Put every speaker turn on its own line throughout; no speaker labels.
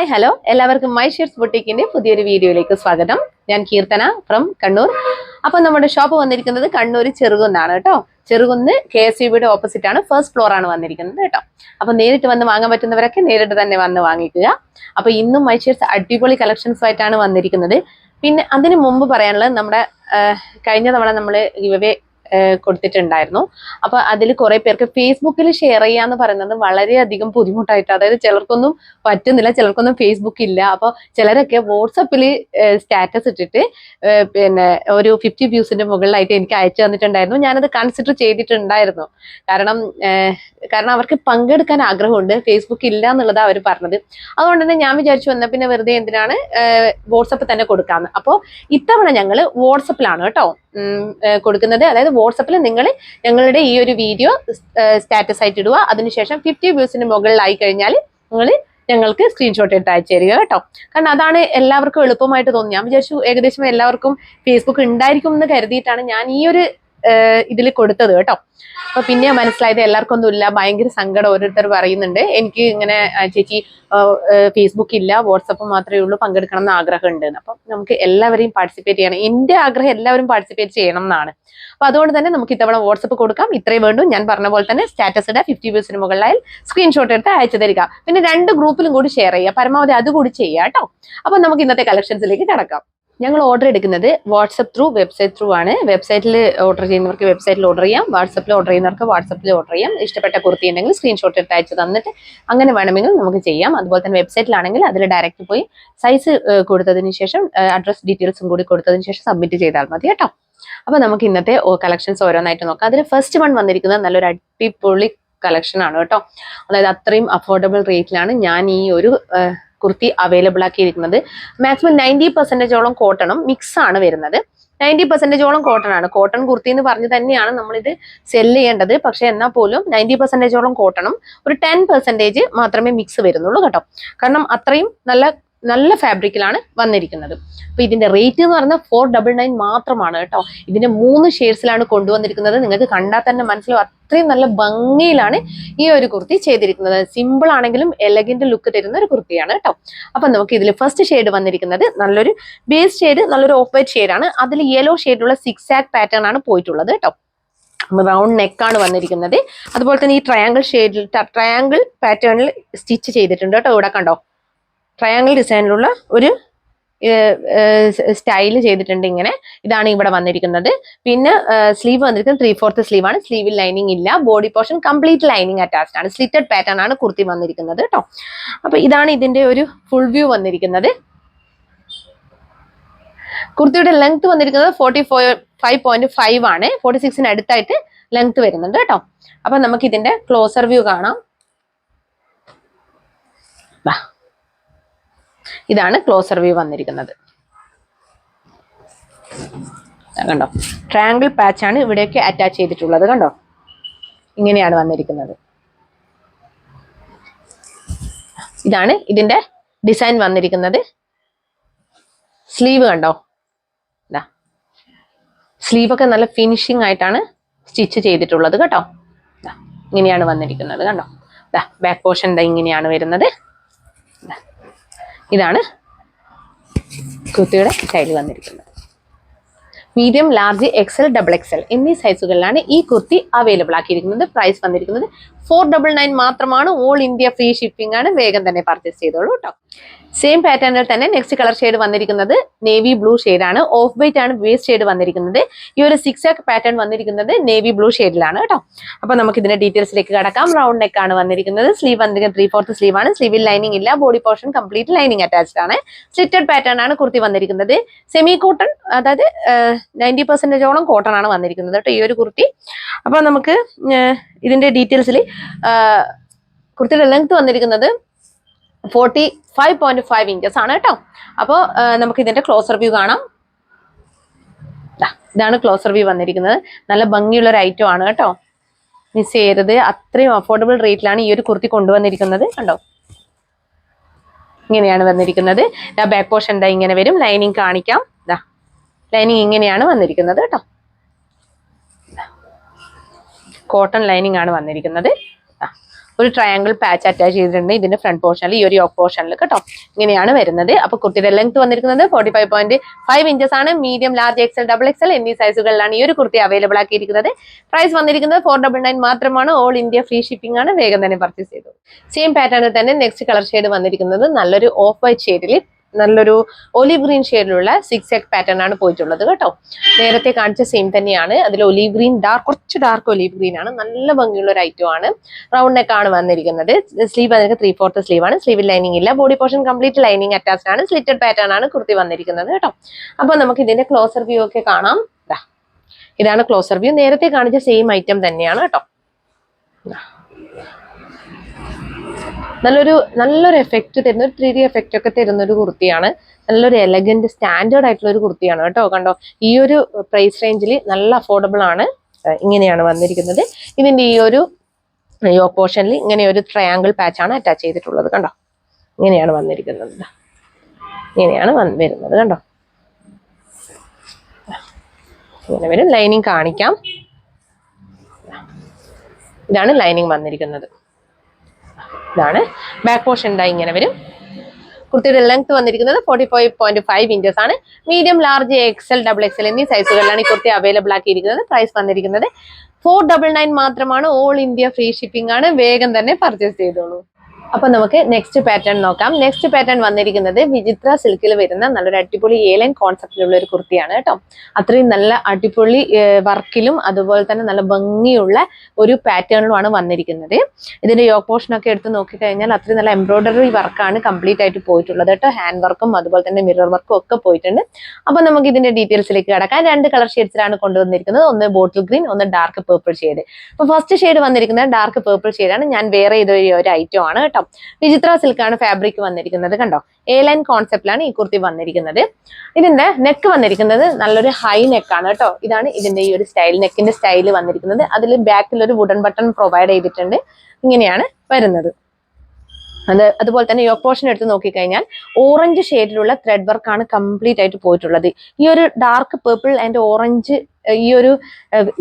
Hi hello എല്ലാവർക്കും my shares ബുട്ടീക്കിന്റെ പുതിയൊരു വീഡിയോയിലേക്ക് സ്വാഗതം. ഞാൻ കീർത്തന ഫ്രം കണ്ണൂർ. അപ്പൊ നമ്മുടെ ഷോപ്പ് വന്നിരിക്കുന്നത് കണ്ണൂർ ചെറുകുന്നാണ് കേട്ടോ. ചെറുകുന്ന് KSUBയുടെ ഓപ്പോസിറ്റ് ആണ്, ഫസ്റ്റ് ഫ്ലോർ ആണ് വന്നിരിക്കുന്നത് കേട്ടോ. അപ്പൊ നേരിട്ട് വന്ന് വാങ്ങാൻ പറ്റുന്നവരൊക്കെ നേരിട്ട് തന്നെ വന്ന് വാങ്ങിക്കുക. അപ്പൊ ഇന്നും മൈ ഷെയർസ് അടിപൊളി കളക്ഷൻസ് ആയിട്ടാണ് വന്നിരിക്കുന്നത്. പിന്നെ അതിന് മുമ്പ് പറയാനുള്ളത്, നമ്മുടെ കഴിഞ്ഞ തവണ നമ്മൾ ഗിവ് കൊടുത്തിട്ടുണ്ടായിരുന്നു. അപ്പൊ അതിൽ കുറെ പേർക്ക് ഫേസ്ബുക്കിൽ ഷെയർ ചെയ്യാന്ന് പറയുന്നത് വളരെയധികം ബുദ്ധിമുട്ടായിട്ട്, അതായത് ചിലർക്കൊന്നും പറ്റുന്നില്ല, ചിലർക്കൊന്നും ഫേസ്ബുക്ക് ഇല്ല. അപ്പൊ ചിലരൊക്കെ വാട്സപ്പിൽ സ്റ്റാറ്റസ് ഇട്ടിട്ട് പിന്നെ ഒരു 50 വ്യൂസിന്റെ മുകളിലായിട്ട് എനിക്ക് അയച്ചു തന്നിട്ടുണ്ടായിരുന്നു. ഞാനത് കൺസിഡർ ചെയ്തിട്ടുണ്ടായിരുന്നു. കാരണം അവർക്ക് പങ്കെടുക്കാൻ ആഗ്രഹമുണ്ട്, ഫേസ്ബുക്ക് ഇല്ല എന്നുള്ളതാണ് അവർ പറഞ്ഞത്. അതുകൊണ്ട് തന്നെ ഞാൻ വിചാരിച്ചു വന്ന പിന്നെ വെറുതെ എന്തിനാണ് വാട്സപ്പ് തന്നെ കൊടുക്കാന്ന്. അപ്പോൾ ഇത്തവണ ഞങ്ങൾ വാട്സപ്പിലാണ് കേട്ടോ കൊടുക്കുന്നത്. അതായത് വാട്സപ്പിൽ നിങ്ങൾ ഞങ്ങളുടെ ഈ ഒരു വീഡിയോ സ്റ്റാറ്റസ് ആയിട്ട് ഇടുക. അതിനുശേഷം 50 വ്യൂസിന് മുകളിലായി കഴിഞ്ഞാൽ നിങ്ങൾ ഞങ്ങൾക്ക് സ്ക്രീൻഷോട്ട് എടുത്ത് അയച്ചു തരിക കേട്ടോ. കാരണം അതാണ് എല്ലാവർക്കും എളുപ്പമായിട്ട് തോന്നുന്നു. ഞാൻ വിചാരിച്ചു ഏകദേശം എല്ലാവർക്കും ഫേസ്ബുക്ക് ഉണ്ടായിരിക്കും എന്ന് കരുതിയിട്ടാണ് ഞാൻ ഈ ഒരു ഇതിൽ കൊടുത്തത് കേട്ടോ. അപ്പൊ പിന്നെ മനസ്സിലായത് എല്ലാവർക്കും ഒന്നും ഇല്ല, ഭയങ്കര സങ്കടം ഓരോരുത്തർ പറയുന്നുണ്ട്. എനിക്ക് ഇങ്ങനെ ചേച്ചി ഫേസ്ബുക്ക് ഇല്ല, വാട്സപ്പ് മാത്രമേ ഉള്ളൂ, പങ്കെടുക്കണം എന്ന് ആഗ്രഹം ഉണ്ട്. അപ്പൊ നമുക്ക് എല്ലാവരെയും പാർട്ടിസിപ്പേറ്റ് ചെയ്യണം. എന്റെ ആഗ്രഹം എല്ലാവരും പാർട്ടിസിപ്പേറ്റ് ചെയ്യണം എന്നാണ്. അപ്പൊ അതുകൊണ്ട് തന്നെ നമുക്ക് ഇത്തവണ വാട്സപ്പ് കൊടുക്കാം. ഇത്രയും വേണ്ടു. ഞാൻ പറഞ്ഞ പോലെ തന്നെ സ്റ്റാറ്റസ് ഇടുക, 50 വ്യൂസിന് മുകളിലായി സ്ക്രീൻഷോട്ട് എടുത്ത് അയച്ചു തരിക. പിന്നെ 2 ഗ്രൂപ്പിലും കൂടി ഷെയർ ചെയ്യുക, പരമാവധി അതുകൂടി ചെയ്യുക കേട്ടോ. അപ്പൊ നമുക്ക് ഇന്നത്തെ കളക്ഷൻസിലേക്ക് കടക്കാം. ഞങ്ങൾ ഓർഡർ എടുക്കുന്നത് വാട്സപ്പ് ത്രൂ, വെബ്സൈറ്റ് ത്രൂ ആണ്. വെബ്സൈറ്റിൽ ഓർഡർ ചെയ്യുന്നവർക്ക് വെബ്സൈറ്റിൽ ഓർഡർ ചെയ്യാം, വാട്സപ്പിൽ ഓർഡർ ചെയ്യുന്നവർക്ക് വാട്സപ്പിൽ ഓർഡർ ചെയ്യാം. ഇഷ്ടപ്പെട്ട കുർത്തി ഉണ്ടെങ്കിൽ സ്ക്രീൻഷോട്ട് എടുത്ത് അയച്ചു തന്നിട്ട് അങ്ങനെ വേണമെങ്കിൽ നമുക്ക് ചെയ്യാം. അതുപോലെ തന്നെ വെബ്സൈറ്റിലാണെങ്കിൽ അതിൽ ഡയറക്റ്റ് പോയി സൈസ് കൊടുത്തതിന് ശേഷം അഡ്രസ് ഡീറ്റെയിൽസും കൂടി കൊടുത്തതിന് ശേഷം സബ്മിറ്റ് ചെയ്താൽ മതി കേട്ടോ. അപ്പൊ നമുക്ക് ഇന്നത്തെ കളക്ഷൻസ് ഓരോന്നായിട്ട് നോക്കാം. അതിൽ ഫസ്റ്റ് വൺ വന്നിരിക്കുന്നത് നല്ലൊരു അടിപൊളി കളക്ഷൻ ആണ് കേട്ടോ. അതായത് അത്രയും അഫോർഡബിൾ റേറ്റിലാണ് ഞാൻ ഈ ഒരു കുർത്തി അവൈലബിൾ ആക്കിയിരിക്കുന്നത്. മാക്സിമം 90% കോട്ടണും മിക്സ് ആണ് വരുന്നത്. 90% കോട്ടൺ ആണ്. കോട്ടൺ കുർത്തി എന്ന് പറഞ്ഞ് തന്നെയാണ് നമ്മളിത് സെല് ചെയ്യേണ്ടത്. പക്ഷെ എന്നാൽ പോലും 90% കോട്ടണും ഒരു 10% മാത്രമേ മിക്സ് വരുന്നുള്ളൂ കേട്ടോ. കാരണം അത്രയും നല്ല ഫാബ്രിക്കിലാണ് വന്നിരിക്കുന്നത്. അപ്പൊ ഇതിന്റെ റേറ്റ് എന്ന് പറഞ്ഞാൽ 499 മാത്രമാണ് കേട്ടോ. ഇതിന്റെ 3 ഷെയ്ഡ്സിലാണ് കൊണ്ടുവന്നിരിക്കുന്നത്. നിങ്ങൾക്ക് കണ്ടാൽ തന്നെ മനസ്സിലാവും അത്രയും നല്ല ഭംഗിയിലാണ് ഈ ഒരു കുർത്തി ചെയ്തിരിക്കുന്നത്. സിമ്പിൾ ആണെങ്കിലും എലഗന്റ് ലുക്ക് തരുന്ന ഒരു കുർത്തിയാണ് കേട്ടോ. അപ്പൊ നമുക്ക് ഇതിൽ ഫസ്റ്റ് ഷെയ്ഡ് വന്നിരിക്കുന്നത് നല്ലൊരു ബേസ് ഷെയ്ഡ്, നല്ലൊരു ഓഫ് വൈറ്റ് ഷെയ്ഡാണ്. അതിൽ യെല്ലോ ഷെയ്ഡുള്ള സിക്സാക് പാറ്റേൺ ആണ് പോയിട്ടുള്ളത് കേട്ടോ. റൗണ്ട് നെക്കാണ് വന്നിരിക്കുന്നത്. അതുപോലെ തന്നെ ഈ ട്രയാങ്കിൾ പാറ്റേണിൽ സ്റ്റിച്ച് ചെയ്തിട്ടുണ്ട് കേട്ടോ. ഇവിടെ കണ്ടോ, ട്രയാങ്കിൾ ഡിസൈനിലുള്ള ഒരു സ്റ്റൈല് ചെയ്തിട്ടുണ്ട്. ഇങ്ങനെ ഇതാണ് ഇവിടെ വന്നിരിക്കുന്നത്. പിന്നെ സ്ലീവ് വന്നിരിക്കുന്നത് 3/4 സ്ലീവ് ആണ്. സ്ലീവിൽ ലൈനിങ് ഇല്ല. Body portion complete lining attached ആണ്. സ്ലിറ്റഡ് പാറ്റേൺ ആണ് കുർത്തി വന്നിരിക്കുന്നത് കേട്ടോ. അപ്പൊ ഇതാണ് ഇതിന്റെ ഒരു ഫുൾ വ്യൂ വന്നിരിക്കുന്നത്. കുർത്തിയുടെ ലെങ്ത് വന്നിരിക്കുന്നത് 45.5 ആണ്. 46-ന് അടുത്തായിട്ട് ലെങ്ത് വരുന്നുണ്ട് കേട്ടോ. അപ്പൊ നമുക്ക് ഇതിന്റെ ക്ലോസർ വ്യൂ കാണാം. ഇതാണ് ക്ലോസർ വ്യൂ വന്നിരിക്കുന്നത്. കണ്ടോ, ട്രയാങ്കിൾ പാച്ച് ആണ് ഇവിടേക്ക് അറ്റാച്ച് ചെയ്തിട്ടുള്ളത്. കണ്ടോ, ഇങ്ങനെയാണ് വന്നിരിക്കുന്നത്. ഇതാണ് ഇതിന്റെ ഡിസൈൻ വന്നിരിക്കുന്നത്. സ്ലീവ് കണ്ടോ, സ്ലീവ് ഒക്കെ നല്ല ഫിനിഷിംഗ് ആയിട്ടാണ് സ്റ്റിച്ച് ചെയ്തിട്ടുള്ളത് കേട്ടോ. ഇങ്ങനെയാണ് വന്നിരിക്കുന്നത്. കണ്ടോ, ബാക്ക് പോർഷൻ ഇങ്ങനെയാണ് വരുന്നത്. ഇതാണ് കുർത്തിയുടെ സ്റ്റൈൽ വന്നിരിക്കുന്നത്. മീഡിയം, ലാർജ്, XL, XXL എന്നീ സൈസുകളിലാണ് ഈ കുർത്തി അവൈലബിൾ ആക്കിയിരിക്കുന്നത്. പ്രൈസ് വന്നിരിക്കുന്നത് 499 മാത്രമാണ്. ഓൾ ഇന്ത്യ ഫ്രീ ഷിപ്പിംഗ് ആണ്. വേഗം തന്നെ പർച്ചേസ് ചെയ്തോളൂ കേട്ടോ. സെയിം പാറ്റേണിൽ തന്നെ നെക്സ്റ്റ് കളർ ഷെയ്ഡ് വന്നിരിക്കുന്നത് നേവി ബ്ലൂ ഷെയ്ഡാണ്. ഓഫ് വൈറ്റ് ആണ് ബേസ് ഷെയ്ഡ് വന്നിരിക്കുന്നത്. ഈ ഒരു സിക്സാക് പാറ്റേൺ വന്നിരിക്കുന്നത് നേവി ബ്ലൂ ഷെയ്ഡിലാണ് കേട്ടോ. അപ്പൊ നമുക്ക് ഇതിന്റെ ഡീറ്റെയിൽസിലേക്ക് കടക്കാം. റൗണ്ട് നെക്ക് ആണ് വന്നിരിക്കുന്നത്. സ്ലീവ് വന്നിരിക്കുന്നത് 3/4 സ്ലീവ് ആണ്. സ്ലീവിൽ ലൈനിങ് ഇല്ല. Body portion complete lining attached ആണ്. സ്ലിറ്റഡ് പാറ്റേൺ ആണ് കുർത്തി വന്നിരിക്കുന്നത്. സെമി കോട്ടൺ, അതായത് 90% കോട്ടൺ ആണ് വന്നിരിക്കുന്നത് കേട്ടോ ഈ ഒരു കുർത്തി. അപ്പൊ നമുക്ക് ഇതിന്റെ ഡീറ്റെയിൽസിൽ കുർത്തിയുടെ ലെങ്ത് വന്നിരിക്കുന്നത് 45.5 ഇഞ്ചസ് ആണ് കേട്ടോ. അപ്പോൾ നമുക്ക് ഇതിന്റെ ക്ലോസർ വ്യൂ കാണാം. ഇതാണ് ക്ലോസർ വ്യൂ വന്നിരിക്കുന്നത്. നല്ല ഭംഗിയുള്ള ഒരു ഐറ്റം ആണ് കേട്ടോ. മിസ് ചെയ്യരുത്. അത്രയും അഫോർഡബിൾ റേറ്റിലാണ് ഈ ഒരു കുർത്തി കൊണ്ടുവന്നിരിക്കുന്നത്. കണ്ടോ, ഇങ്ങനെയാണ് വന്നിരിക്കുന്നത്. ബാക്ക് പോർഷൻ എന്താ ഇങ്ങനെ വരും. ലൈനിങ് കാണിക്കാം. ലൈനിങ് ഇങ്ങനെയാണ് വന്നിരിക്കുന്നത് കേട്ടോ. കോട്ടൺ ലൈനിങ് ആണ് വന്നിരിക്കുന്നത്. ഒരു ട്രയാങ്കിൾ പാച്ച് അറ്റാച്ച് ചെയ്തിട്ടുണ്ട് ഇതിന്റെ ഫ്രണ്ട് പോർഷനിൽ, ഈ ഒരു യോക്ക് പോർഷനിൽ കേട്ടോ. ഇങ്ങനെയാണ് വരുന്നത്. അപ്പൊ കുർത്തിയുടെ ലെങ്ത് വന്നിരിക്കുന്നത് 45.5 ഇഞ്ചസ് ആണ്. Medium, large, XL, double XL എന്നീ സൈസുകളിലാണ് ഈ ഒരു കുർത്തി അവൈലബിൾ ആക്കിയിരിക്കുന്നത്. പ്രൈസ് വന്നിരിക്കുന്നത് 499 മാത്രമാണ്. ഓൾ ഇന്ത്യ ഫ്രീ ഷിപ്പിംഗ് ആണ്. വേഗം തന്നെ പർച്ചേസ് ചെയ്തു. സെയിം പാറ്റേണിൽ തന്നെ നെക്സ്റ്റ് കളർ ഷെയ്ഡ് വന്നിരിക്കുന്നത് നല്ലൊരു ഓഫ് വൈറ്റ് ഷെയ്ഡിൽ, നല്ലൊരു ഒലീവ് ഗ്രീൻ ഷെയ്ഡിലുള്ള 6X പാറ്റേൺ ആണ് പോയിട്ടുള്ളത് കേട്ടോ. നേരത്തെ കാണിച്ച സെയിം തന്നെയാണ്. അതിൽ ഒലീവ് ഗ്രീൻ കുറച്ച് ഡാർക്ക് ഒലീവ് ഗ്രീൻ ആണ്. നല്ല ഭംഗിയുള്ള ഒരു ഐറ്റം ആണ്. റൗണ്ട് നെക്ക് ആണ് വന്നിരിക്കുന്നത്. സ്ലീവ് അതിന് 3/4 സ്ലീവ് ആണ്. സ്ലീവിൽ ലൈനിങ് ഇല്ല. Body portion complete lining attached ആണ്. സ്ലിറ്റഡ് പാറ്റേൺ ആണ് കുർത്തി വന്നിരിക്കുന്നത് കേട്ടോ. അപ്പൊ നമുക്ക് ഇതിന്റെ ക്ലോസർ വ്യൂ ഒക്കെ കാണാം. ഇതാണ് ക്ലോസർ വ്യൂ. നേരത്തെ കാണിച്ച സെയിം ഐറ്റം തന്നെയാണ് കേട്ടോ. നല്ലൊരു എഫക്റ്റ് തരുന്ന, ഒരു 3D എഫക്റ്റ് ഒക്കെ തരുന്ന ഒരു കുർത്തിയാണ്. നല്ലൊരു എലഗന്റ് സ്റ്റാൻഡേർഡ് ആയിട്ടുള്ള ഒരു കുർത്തിയാണ് കേട്ടോ. കണ്ടോ, ഈ ഒരു പ്രൈസ് റേഞ്ചിൽ നല്ല അഫോർഡബിൾ ആണ്. ഇങ്ങനെയാണ് വന്നിരിക്കുന്നത്. ഇതിന്റെ ഈ ഒരു യോക്ക് പോർഷനിൽ ഇങ്ങനെ ഒരു ട്രയാങ്കിൾ പാച്ച് ആണ് അറ്റാച്ച് ചെയ്തിട്ടുള്ളത്. കണ്ടോ, ഇങ്ങനെയാണ് വന്നിരിക്കുന്നത്. ഇങ്ങനെയാണ് വരുന്നത്. കണ്ടോ, ഇങ്ങനെ വരും. ലൈനിങ് കാണിക്കാം. ഇതാണ് ലൈനിങ് വന്നിരിക്കുന്നത്. ഇതാണ് ബാക്ക് പോർഷൻ. ഇങ്ങനെ വരും. കുർത്തിയുടെ ലെങ്ത് വന്നിരിക്കുന്നത് 45.5 ഇഞ്ചസ് ആണ്. Medium, large, XL, double XL എന്നീ സൈസുകളിലാണ് ഈ കുർത്തി അവൈലബിൾ ആക്കിയിരിക്കുന്നത്. പ്രൈസ് വന്നിരിക്കുന്നത് 499 മാത്രമാണ്. ഓൾ ഇന്ത്യ ഫ്രീ ഷിപ്പിംഗ് ആണ്. വേഗം തന്നെ പർച്ചേസ് ചെയ്തോളൂ. അപ്പൊ നമുക്ക് നെക്സ്റ്റ് പാറ്റേൺ നോക്കാം. നെക്സ്റ്റ് പാറ്റേൺ വന്നിരിക്കുന്നത് വിചിത്ര സിൽക്കിൽ വരുന്ന നല്ലൊരു അടിപൊളി ഏലൻ കോൺസെപ്റ്റിലുള്ള ഒരു കുർത്തിയാണ് കേട്ടോ. അത്രയും നല്ല അടിപൊളി വർക്കിലും അതുപോലെ തന്നെ നല്ല ഭംഗിയുള്ള ഒരു പാറ്റേണിലുമാണ് വന്നിരിക്കുന്നത്. ഇതിന്റെ യോക്ക് പോർഷൻ ഒക്കെ എടുത്ത് നോക്കിക്കഴിഞ്ഞാൽ അത്രയും നല്ല എംബ്രോയിഡറി വർക്കാണ് കംപ്ലീറ്റ് ആയിട്ട് പോയിട്ടുള്ളത് കേട്ടോ. ഹാൻഡ് വർക്കും അതുപോലെ തന്നെ മിറർ വർക്കും ഒക്കെ പോയിട്ടുണ്ട്. അപ്പൊ നമുക്ക് ഇതിന്റെ ഡീറ്റെയിൽസിലേക്ക് കടക്കാം. 2 കളർ ഷെയ്ഡ്സിലാണ് കൊണ്ടുവന്നിരിക്കുന്നത്. ഒന്ന് ബോട്ടിൽ ഗ്രീൻ, ഒന്ന് ഡാർക്ക് പേർപ്പിൾ ഷെയ്ഡ്. അപ്പൊ ഫസ്റ്റ് ഷെയ്ഡ് വന്നിരിക്കുന്നത് ഡാർക്ക് പേർപ്പിൾ ഷെയ്ഡാണ്. ഞാൻ വേറെ ഒരു ഐറ്റം ആണ് കേട്ടോ. വിചിത്ര സിൽക്കാണ് ഫാബ്രിക് വന്നിരിക്കുന്നത്. കണ്ടോ, എ ലൈൻ കോൺസെപ്റ്റിലാണ് ഈ കുർത്തി വന്നിരിക്കുന്നത്. ഇതിന്റെ നെക്ക് വന്നിരിക്കുന്നത് നല്ലൊരു ഹൈ നെക്കാണ് കേട്ടോ. ഇതാണ് ഇതിന്റെ ഈ ഒരു സ്റ്റൈൽ, നെക്കിന്റെ സ്റ്റൈൽ വന്നിരിക്കുന്നത്. അതിൽ ബാക്കിൽ ഒരു വുഡൻ ബട്ടൺ പ്രൊവൈഡ് ചെയ്തിട്ടുണ്ട്. ഇങ്ങനെയാണ് വരുന്നത്. അതുപോലെ തന്നെ യോക്ക് പോർഷൻ എടുത്ത് നോക്കിക്കഴിഞ്ഞാൽ ഓറഞ്ച് ഷെയ്ഡിലുള്ള ത്രെഡ് വർക്കാണ് കംപ്ലീറ്റ് ആയിട്ട് പോയിട്ടുള്ളത്. ഈ ഒരു ഡാർക്ക് പേർപ്പിൾ ആൻഡ് ഓറഞ്ച് ഈ ഒരു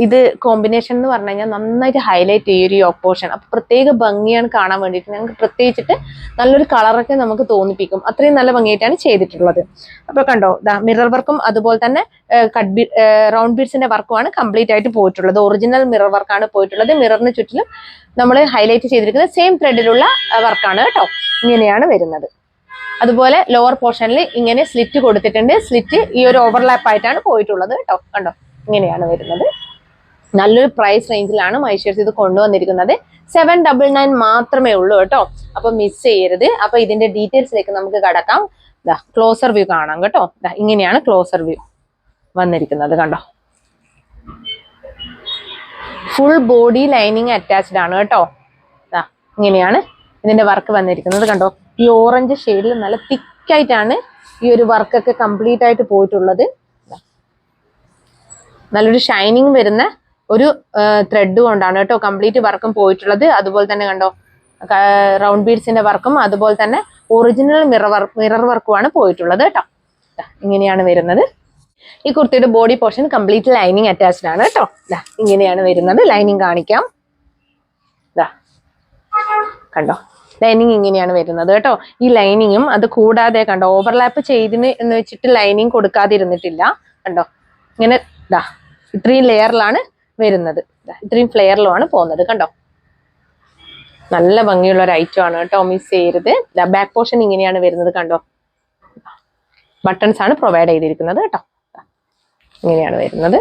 ഇത് കോമ്പിനേഷൻ എന്ന് പറഞ്ഞു കഴിഞ്ഞാൽ നന്നായിട്ട് ഹൈലൈറ്റ് ചെയ്യും ഒരു യോക്ക് പോർഷൻ. അപ്പൊ പ്രത്യേക ഭംഗിയാണ് കാണാൻ വേണ്ടിയിട്ട്. ഞങ്ങൾക്ക് പ്രത്യേകിച്ചിട്ട് നല്ലൊരു കളറൊക്കെ നമുക്ക് തോന്നിപ്പിക്കും. അത്രയും നല്ല ഭംഗിയായിട്ടാണ് ചെയ്തിട്ടുള്ളത്. അപ്പൊ കണ്ടോ, മിറർ വർക്കും അതുപോലെ തന്നെ റൗണ്ട് ബീഡ്സിന്റെ വർക്കുമാണ് കംപ്ലീറ്റ് ആയിട്ട് പോയിട്ടുള്ളത്. ഒറിജിനൽ മിറർ വർക്കാണ് പോയിട്ടുള്ളത്. മിററിന് ചുറ്റിലും നമ്മൾ ഹൈലൈറ്റ് ചെയ്തിരിക്കുന്നത് സെയിം ത്രെഡിലുള്ള വർക്കാണ് കേട്ടോ. ഇങ്ങനെയാണ് വരുന്നത്. അതുപോലെ ലോവർ പോർഷനിൽ ഇങ്ങനെ സ്ലിറ്റ് കൊടുത്തിട്ടുണ്ട്. സ്ലിറ്റ് ഈ ഒരു ഓവർലാപ്പ് ആയിട്ടാണ് പോയിട്ടുള്ളത് കേട്ടോ. കണ്ടോ, ഇങ്ങനെയാണ് വരുന്നത്. നല്ലൊരു പ്രൈസ് റേഞ്ചിലാണ് മൈഷേഴ്സ് ഇത് കൊണ്ടുവന്നിരിക്കുന്നത്. 799 മാത്രമേ ഉള്ളൂ കേട്ടോ. അപ്പൊ മിസ് ചെയ്യരുത്. അപ്പൊ ഇതിന്റെ ഡീറ്റെയിൽസിലേക്ക് നമുക്ക് കടക്കാം. ക്ലോസർ വ്യൂ കാണാം കേട്ടോ. ഇങ്ങനെയാണ് ക്ലോസർ വ്യൂ വന്നിരിക്കുന്നത്. കണ്ടോ, ഫുൾ ബോഡി ലൈനിങ് അറ്റാച്ച്ഡ് ആണ് കേട്ടോ. ഇങ്ങനെയാണ് ഇതിന്റെ വർക്ക് വന്നിരിക്കുന്നത്. കണ്ടോ, ഈ ഓറഞ്ച് ഷെയ്ഡിൽ നല്ല തിക്കായിട്ടാണ് ഈ ഒരു വർക്കൊക്കെ കംപ്ലീറ്റ് ആയിട്ട് പോയിട്ടുള്ളത്. നല്ലൊരു ഷൈനിങ് വരുന്ന ഒരു ത്രെഡ് കൊണ്ടാണ് കേട്ടോ കംപ്ലീറ്റ് വർക്കും പോയിട്ടുള്ളത്. അതുപോലെ തന്നെ കണ്ടോ, റൗണ്ട് ബീഡ്സിന്റെ വർക്കും അതുപോലെ തന്നെ ഒറിജിനൽ മിറർ വർക്കുമാണ് പോയിട്ടുള്ളത് കേട്ടോ. ഇങ്ങനെയാണ് വരുന്നത്. ഈ കുർത്തിയുടെ body portion complete lining attached ആണ് കേട്ടോ. ഇങ്ങനെയാണ് വരുന്നത്. ലൈനിങ് കാണിക്കാം. കണ്ടോ, ലൈനിങ് ഇങ്ങനെയാണ് വരുന്നത് കേട്ടോ. ഈ ലൈനിങ്ങും അത് കൂടാതെ കണ്ടോ, ഓവർലാപ്പ് ചെയ്തിന് എന്ന് വെച്ചിട്ട് ലൈനിങ് കൊടുക്കാതിരുന്നിട്ടില്ല. കണ്ടോ, ഇങ്ങനെ ഇത്രയും ലെയറിലാണ് വരുന്നത്. ഇത്രയും ഫ്ലെയറിലുമാണ് പോകുന്നത്. കണ്ടോ, നല്ല ഭംഗിയുള്ള ഒരു ഐറ്റം ആണ് കേട്ടോ. മിസ് ചെയ്യരുത്. ബാക്ക് പോർഷൻ ഇങ്ങനെയാണ് വരുന്നത്. കണ്ടോ, ബട്ടൺസ് ആണ് പ്രൊവൈഡ് ചെയ്തിരിക്കുന്നത് കേട്ടോ. ഇങ്ങനെയാണ് വരുന്നത്.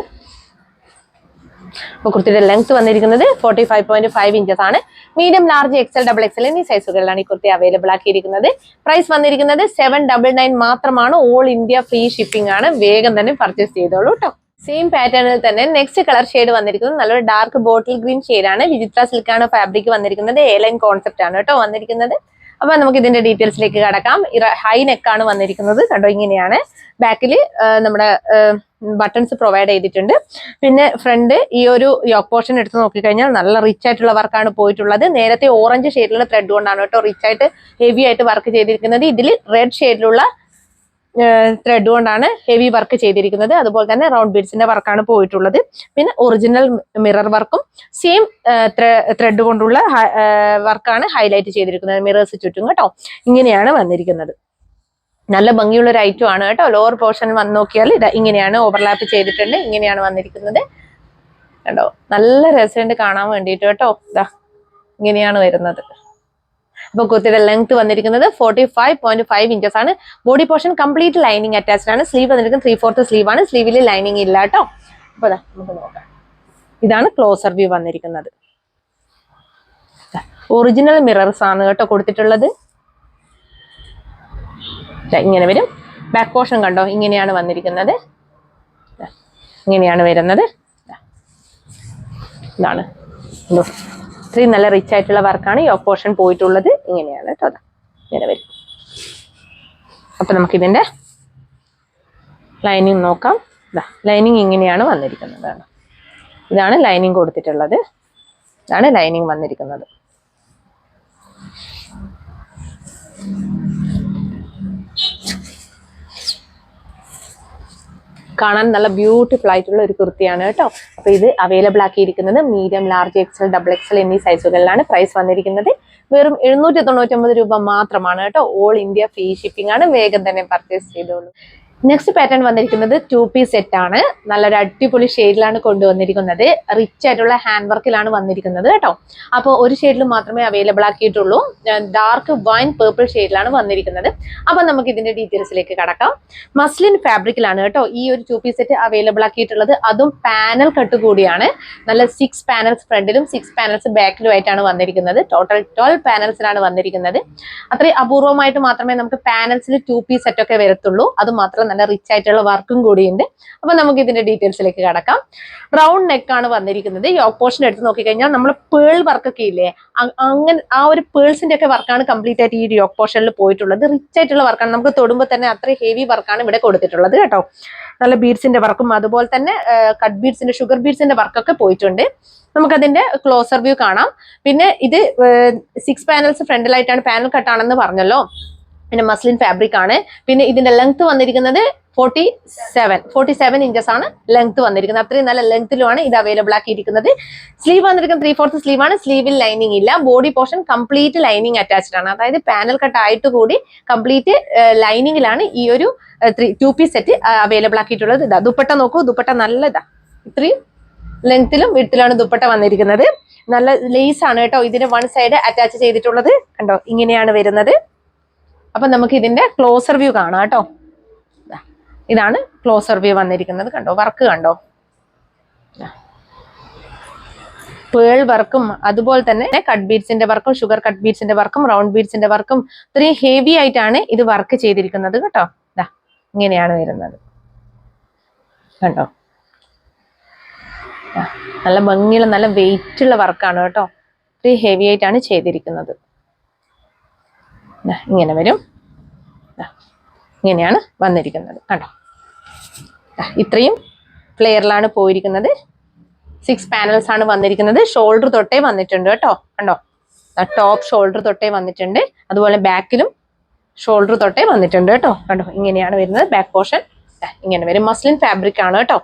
അപ്പൊ കുർത്തിയുടെ ലെങ്ത് വന്നിരിക്കുന്നത് 45.5 ഇഞ്ചസ് ആണ്. Medium, large, XL, double XL എന്നീ സൈസുകളിലാണ് ഈ കുർത്തി അവൈലബിൾ ആക്കിയിരിക്കുന്നത്. പ്രൈസ് വന്നിരിക്കുന്നത് 799 മാത്രമാണ്. ഓൾ ഇന്ത്യ ഫ്രീ ഷിപ്പിംഗ് ആണ്. വേഗം തന്നെ പർച്ചേസ് ചെയ്തോളൂ കേട്ടോ. സെയിം പാറ്റേണിൽ തന്നെ നെക്സ്റ്റ് കളർ ഷെയ്ഡ് വന്നിരിക്കുന്നത് നല്ലൊരു ഡാർക്ക് ബോട്ടിൽ ഗ്രീൻ ഷെയ്ഡാണ്. വിചിത്ര സിൽക്കാണ് ഫാബ്രിക് വന്നിരിക്കുന്നത്. എ ലൈൻ കോൺസെപ്റ്റ് ആണ് കേട്ടോ വന്നിരിക്കുന്നത്. അപ്പൊ നമുക്ക് ഇതിന്റെ ഡീറ്റെയിൽസിലേക്ക് കടക്കാം. ഹൈ നെക്കാണ് വന്നിരിക്കുന്നത്. കണ്ടോ, ഇങ്ങനെയാണ്. ബാക്കിൽ നമ്മുടെ ബട്ടൺസ് പ്രൊവൈഡ് ചെയ്തിട്ടുണ്ട്. പിന്നെ ഫ്രണ്ട് ഈ ഒരു യോക്ക് പോർഷൻ എടുത്ത് നോക്കിക്കഴിഞ്ഞാൽ നല്ല റിച്ച് ആയിട്ടുള്ള വർക്കാണ് പോയിട്ടുള്ളത്. നേരത്തെ ഓറഞ്ച് ഷെയ്ഡിലുള്ള ത്രെഡ് കൊണ്ടാണ് കേട്ടോ റിച്ച് ആയിട്ട് ഹെവി ആയിട്ട് വർക്ക് ചെയ്തിരിക്കുന്നത്. ഇതിൽ റെഡ് ഷെയ്ഡിലുള്ള ത്രെഡ് കൊണ്ടാണ് ഹെവി വർക്ക് ചെയ്തിരിക്കുന്നത്. അതുപോലെ തന്നെ റൗണ്ട് ബീഡ്സിന്റെ വർക്കാണ് പോയിട്ടുള്ളത്. പിന്നെ ഒറിജിനൽ മിറർ വർക്കും സെയിം ത്രെഡ് കൊണ്ടുള്ള വർക്കാണ് ഹൈലൈറ്റ് ചെയ്തിരിക്കുന്നത് മിറേഴ്സ് ചുറ്റും കേട്ടോ. ഇങ്ങനെയാണ് വന്നിരിക്കുന്നത്. നല്ല ഭംഗിയുള്ള ഒരു ഐറ്റം ആണ് കേട്ടോ. ലോവർ പോർഷൻ വന്ന് നോക്കിയാൽ ഇതാ ഇങ്ങനെയാണ് ഓവർലാപ്പ് ചെയ്തിട്ടുണ്ട്. ഇങ്ങനെയാണ് വന്നിരിക്കുന്നത് കേട്ടോ. നല്ല രസമുണ്ട് കാണാൻ വേണ്ടിയിട്ട് കേട്ടോ. ഇതാ ഇങ്ങനെയാണ് വരുന്നത്. അപ്പൊ കുർത്തിയുടെ ലെങ്ത് വന്നിരിക്കുന്നത് 45.5 ഇഞ്ചസ് ആണ്. Body portion complete lining attached ആണ്. സ്ലീവ് വന്നിരിക്കുന്നത് 3/4 സ്ലീവ് ആണ്. സ്ലീവിൽ ലൈനിങ് ഇല്ല കേട്ടോ. അപ്പൊ നമുക്ക് നോക്കാം. ഇതാണ് ക്ലോസർ വ്യൂ വന്നിരിക്കുന്നത്. ഒറിജിനൽ മിറേഴ്സ് ആണ് കേട്ടോ കൊടുത്തിട്ടുള്ളത്. ഇങ്ങനെ വരും. ബാക്ക് പോർഷൻ കണ്ടോ, ഇങ്ങനെയാണ് വന്നിരിക്കുന്നത്. ഇങ്ങനെയാണ് വരുന്നത്. ഇതാണ് ഇത്രയും നല്ല റിച്ച് ആയിട്ടുള്ള വർക്കാണ്. യോക്ക് പോർഷൻ പോയിട്ടുള്ളത് ഇങ്ങനെയാണ് കേട്ടോ. ഇങ്ങനെ വരും. അപ്പൊ നമുക്ക് ഇതിന്റെ ലൈനിങ് നോക്കാം. ലൈനിങ് ഇങ്ങനെയാണ് വന്നിരിക്കുന്നത്. ഇതാണ് ലൈനിങ് കൊടുത്തിട്ടുള്ളത്. ഇതാണ് ലൈനിങ് വന്നിരിക്കുന്നത്. കാണാൻ നല്ല ബ്യൂട്ടിഫുൾ ആയിട്ടുള്ള ഒരു കുർത്തിയാണ് കേട്ടോ. അപ്പൊ ഇത് അവൈലബിൾ ആക്കിയിരിക്കുന്നത് medium, large, XL, double XL എന്നീ സൈസുകളിലാണ്. പ്രൈസ് വന്നിരിക്കുന്നത് വെറും 799 രൂപ മാത്രമാണ് കേട്ടോ. ഓൾ ഇന്ത്യ ഫ്രീ ഷിപ്പിംഗ് ആണ്. വേഗം തന്നെ പർച്ചേസ് ചെയ്തോളൂ. നെക്സ്റ്റ് പാറ്റേൺ വന്നിരിക്കുന്നത് 2 പീസ് സെറ്റ് ആണ്. നല്ലൊരു അടിപൊളി ഷെയ്ഡിലാണ് കൊണ്ടുവന്നിരിക്കുന്നത്. റിച്ച് ആയിട്ടുള്ള ഹാൻഡ് വർക്കിലാണ് വന്നിരിക്കുന്നത് കേട്ടോ. അപ്പോൾ ഒരു ഷെയ്ഡിൽ മാത്രമേ അവൈലബിൾ ആക്കിയിട്ടുള്ളൂ. ഡാർക്ക് വൈൻ പേർപ്പിൾ ഷെയ്ഡിലാണ് വന്നിരിക്കുന്നത്. അപ്പൊ നമുക്ക് ഇതിന്റെ ഡീറ്റെയിൽസിലേക്ക് കടക്കാം. മസ്ലിൻ ഫാബ്രിക്കിലാണ് കേട്ടോ ഈ ഒരു 2 പീസ് സെറ്റ് അവൈലബിൾ ആക്കിയിട്ടുള്ളത്. അതും പാനൽ കട്ട് കൂടിയാണ്. നല്ല 6 പാനൽസ് ഫ്രണ്ടിലും 6 പാനൽസ് ബാക്കിലും ആയിട്ടാണ് വന്നിരിക്കുന്നത്. ടോട്ടൽ 12 പാനൽസിലാണ് വന്നിരിക്കുന്നത്. അത്രയും അപൂർവമായിട്ട് മാത്രമേ നമുക്ക് പാനൽസിൽ 2 പീസ് സെറ്റ് ഒക്കെ വരത്തുള്ളൂ. അത് മാത്രം നല്ല റിച്ച് ആയിട്ടുള്ള വർക്കും കൂടിയുണ്ട്. അപ്പൊ നമുക്ക് ഇതിന്റെ ഡീറ്റെയിൽസിലേക്ക് കടക്കാം. റൗണ്ട് നെക്ക് ആണ് വന്നിരിക്കുന്നത്. യോക്ക് പോർഷൻ എടുത്ത് നോക്കിക്കഴിഞ്ഞാൽ നമ്മൾ പേൾ വർക്കൊക്കെ ഇല്ലേ, അങ്ങനെ ആ ഒരു പേൾസിന്റെ ഒക്കെ വർക്കാണ് കംപ്ലീറ്റ് ആയിട്ട് ഈ യോക്ക് പോർഷനിൽ പോയിട്ടുള്ളത്. റിച്ച് ആയിട്ടുള്ള വർക്കാണ്. നമുക്ക് തൊടുമ്പോൾ തന്നെ അത്ര ഹെവി വർക്കാണ് ഇവിടെ കൊടുത്തിട്ടുള്ളത് കേട്ടോ. നല്ല ബീഡ്സിന്റെ വർക്കും അതുപോലെ തന്നെ കട്ട് ബീഡ്സിന്റെ, ഷുഗർ ബീഡ്സിന്റെ വർക്കൊക്കെ പോയിട്ടുണ്ട്. നമുക്കതിന്റെ ക്ലോസർ വ്യൂ കാണാം. പിന്നെ ഇത് 6 പാനൽസ് ഫ്രണ്ടിലായിട്ടാണ്, പാനൽ കട്ടാണെന്ന് പറഞ്ഞല്ലോ. പിന്നെ മസ്ലിൻ ഫാബ്രിക് ആണ്. പിന്നെ ഇതിന്റെ ലെങ്ത് വന്നിരിക്കുന്നത് 47 ഇഞ്ചസ് ആണ് ലെങ്ത് വന്നിരിക്കുന്നത്. അത്രയും നല്ല ലെങ്ത്തിലുമാണ് ഇത് അവൈലബിൾ ആക്കിയിരിക്കുന്നത്. സ്ലീവ് വന്നിരിക്കുന്നത് 3/4 സ്ലീവ് ആണ്. സ്ലീവിൽ ലൈനിങ് ഇല്ല. Body portion complete lining attached ആണ്. അതായത് പാനൽ കട്ട് ആയിട്ട് കൂടി കംപ്ലീറ്റ് ലൈനിങ്ങിലാണ് ഈ ഒരു 2 പീസ് സെറ്റ് അവൈലബിൾ ആക്കിയിട്ടുള്ളത്. ഇതാ ദുപ്പട്ട നോക്കൂ. ദുപ്പട്ട നല്ല ഇതാ ഇത്രയും ലെങ്ത്തിലും വിഡ്ത്തിലാണ് ദുപ്പട്ട വന്നിരിക്കുന്നത്. നല്ല ലേസ് ആണ് കേട്ടോ ഇതിന് വൺ സൈഡ് അറ്റാച്ച് ചെയ്തിട്ടുള്ളത്. കണ്ടോ, ഇങ്ങനെയാണ് വരുന്നത്. അപ്പൊ നമുക്ക് ഇതിന്റെ ക്ലോസർ വ്യൂ കാണാം കേട്ടോ. ഇതാണ് ക്ലോസർ വ്യൂ വന്നിരിക്കുന്നത്. കണ്ടോ, വർക്ക് കണ്ടോ, പേൾ വർക്കും അതുപോലെ തന്നെ കട്ട് ബീഡ്സിന്റെ വർക്കും, ഷുഗർ കട്ട് ബീഡ്സിന്റെ വർക്കും, റൗണ്ട് ബീഡ്സിന്റെ വർക്കും ഇത്രയും ഹെവി ആയിട്ടാണ് ഇത് വർക്ക് ചെയ്തിരിക്കുന്നത് കേട്ടോ. ഇങ്ങനെയാണ് വരുന്നത്. കണ്ടോ, നല്ല ഭംഗിയുള്ള നല്ല വെയിറ്റ് ഉള്ള വർക്കാണ് കേട്ടോ. ഇത്രയും ഹെവി ആയിട്ടാണ് ചെയ്തിരിക്കുന്നത്. ഇങ്ങനെ വരും. ഇങ്ങനെയാണ് വന്നിരിക്കുന്നത് കണ്ടോ. ഇത്രയും ഫ്ലെയറിലാണ് പോയിരിക്കുന്നത്. 6 പാനൽസ് ആണ് വന്നിരിക്കുന്നത്. ഷോൾഡർ തൊട്ടേ വന്നിട്ടുണ്ട് കേട്ടോ. കണ്ടോ, ടോപ്പ് ഷോൾഡർ തൊട്ടേ വന്നിട്ടുണ്ട്. അതുപോലെ ബാക്കിലും ഷോൾഡർ തൊട്ടേ വന്നിട്ടുണ്ട് കേട്ടോ. കണ്ടോ, ഇങ്ങനെയാണ് വരുന്നത്. ബാക്ക് പോർഷൻ ഇങ്ങനെ വരും. മസ്ലിൻ ഫാബ്രിക് ആണ് കേട്ടോ.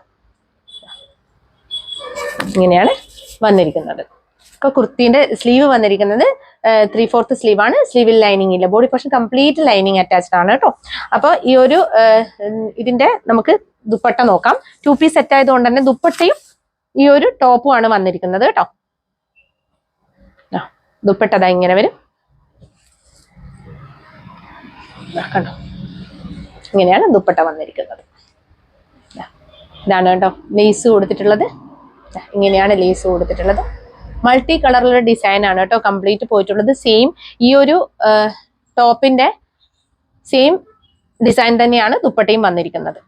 ഇങ്ങനെയാണ് വന്നിരിക്കുന്നത്. ഇപ്പൊ കുർത്തിന്റെ സ്ലീവ് വന്നിരിക്കുന്നത് 3/4 സ്ലീവ് ആണ്. സ്ലീവിൽ ലൈനിങ് ഇല്ല. Body portion complete lining attached ആണ് കേട്ടോ. അപ്പൊ ഈ ഒരു ഇതിന്റെ നമുക്ക് ദുപ്പട്ട നോക്കാം. 2 പീസ് സെറ്റ് ആയതുകൊണ്ട് തന്നെ ദുപ്പട്ടയും ഈ ഒരു ടോപ്പും ആണ് വന്നിരിക്കുന്നത് കേട്ടോ. ദുപ്പട്ട ദാ ഇങ്ങനെ വരും. കണ്ടോ, ഇങ്ങനെയാണ് ദുപ്പട്ട വന്നിരിക്കുന്നത്. ഇതാണ് കേട്ടോ ലേസ് കൊടുത്തിട്ടുള്ളത്. ഇങ്ങനെയാണ് ലേസ് കൊടുത്തിട്ടുള്ളത്. മൾട്ടി കളറിലുള്ള ഡിസൈൻ ആണ് കേട്ടോ കംപ്ലീറ്റ് പോയിട്ടുള്ളത്. സെയിം ഈ ഒരു ടോപ്പിന്റെ സെയിം ഡിസൈൻ തന്നെയാണ് ദുപ്പട്ടയും വന്നിരിക്കുന്നത്.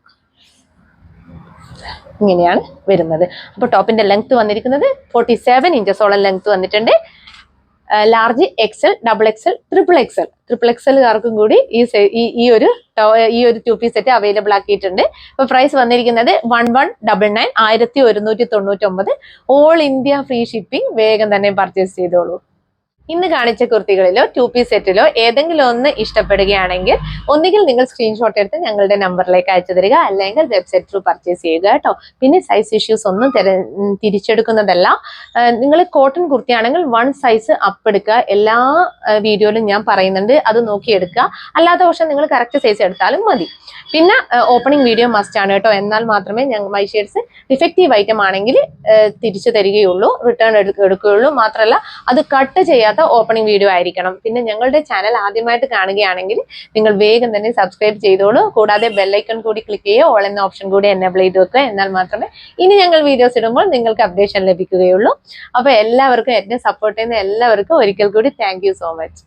ഇങ്ങനെയാണ് വരുന്നത്. അപ്പൊ ടോപ്പിന്റെ ലെങ്ത് വന്നിരിക്കുന്നത് 47 ഇഞ്ചസോളം ലെങ്ത് വന്നിട്ടുണ്ട്. Large, XL, double XL, triple എക്സൽകാർക്കും കൂടി ഈ ഒരു 2 പീസ് സെറ്റ് അവൈലബിൾ ആക്കിയിട്ടുണ്ട്. ഇപ്പൊ പ്രൈസ് വന്നിരിക്കുന്നത് 1199, 1199. All India free shipping. വേഗം തന്നെ പർച്ചേസ് ചെയ്തോളൂ. ഇന്ന് കാണിച്ച കുർത്തികളിലോ 2 പീസ് സെറ്റിലോ ഏതെങ്കിലും ഒന്ന് ഇഷ്ടപ്പെടുകയാണെങ്കിൽ ഒന്നുകിൽ നിങ്ങൾ സ്ക്രീൻഷോട്ട് എടുത്ത് ഞങ്ങളുടെ നമ്പറിലേക്ക് അയച്ചു തരിക, അല്ലെങ്കിൽ വെബ്സൈറ്റ് ത്രൂ പർച്ചേസ് ചെയ്യുക കേട്ടോ. പിന്നെ സൈസ് ഇഷ്യൂസ് ഒന്നും തിരിച്ചെടുക്കുന്നതല്ല. നിങ്ങൾ കോട്ടൺ കുർത്തിയാണെങ്കിൽ 1 സൈസ് അപ്പ് എടുക്കുക. എല്ലാ വീഡിയോയിലും ഞാൻ പറയുന്നുണ്ട്, അത് നോക്കിയെടുക്കുക. അല്ലാത്ത പക്ഷം നിങ്ങൾ കറക്റ്റ് സൈസ് എടുത്താലും മതി. പിന്നെ ഓപ്പണിംഗ് വീഡിയോ മസ്റ്റ് ആണ് കേട്ടോ. എന്നാൽ മാത്രമേ മൈ ഷെയ്ഡ്സ് ഡിഫക്റ്റീവ് ഐറ്റം ആണെങ്കിൽ തിരിച്ചു തരികയുള്ളൂ, റിട്ടേൺ എടുക്കുകയുള്ളൂ. മാത്രമല്ല അത് കട്ട് ചെയ്യാത്ത ഓപ്പണിംഗ് വീഡിയോ ആയിരിക്കണം. പിന്നെ ഞങ്ങളുടെ ചാനൽ ആദ്യമായിട്ട് കാണുകയാണെങ്കിൽ നിങ്ങൾ വേഗം തന്നെ സബ്സ്ക്രൈബ് ചെയ്തോളൂ. കൂടാതെ ബെല്ലൈക്കൺ കൂടി ക്ലിക്ക് ചെയ്യുക, ഓൾ എന്ന ഓപ്ഷൻ കൂടി എനേബിൾ ചെയ്ത് വെക്കുക. എന്നാൽ മാത്രമേ ഇനി ഞങ്ങൾ വീഡിയോസ് ഇടുമ്പോൾ നിങ്ങൾക്ക് അപ്ഡേഷൻ ലഭിക്കുകയുള്ളൂ. അപ്പൊ എല്ലാവർക്കും എന്നെ സപ്പോർട്ട് ചെയ്യുന്ന എല്ലാവർക്കും ഒരിക്കൽ കൂടി താങ്ക് യു സോ മച്ച്.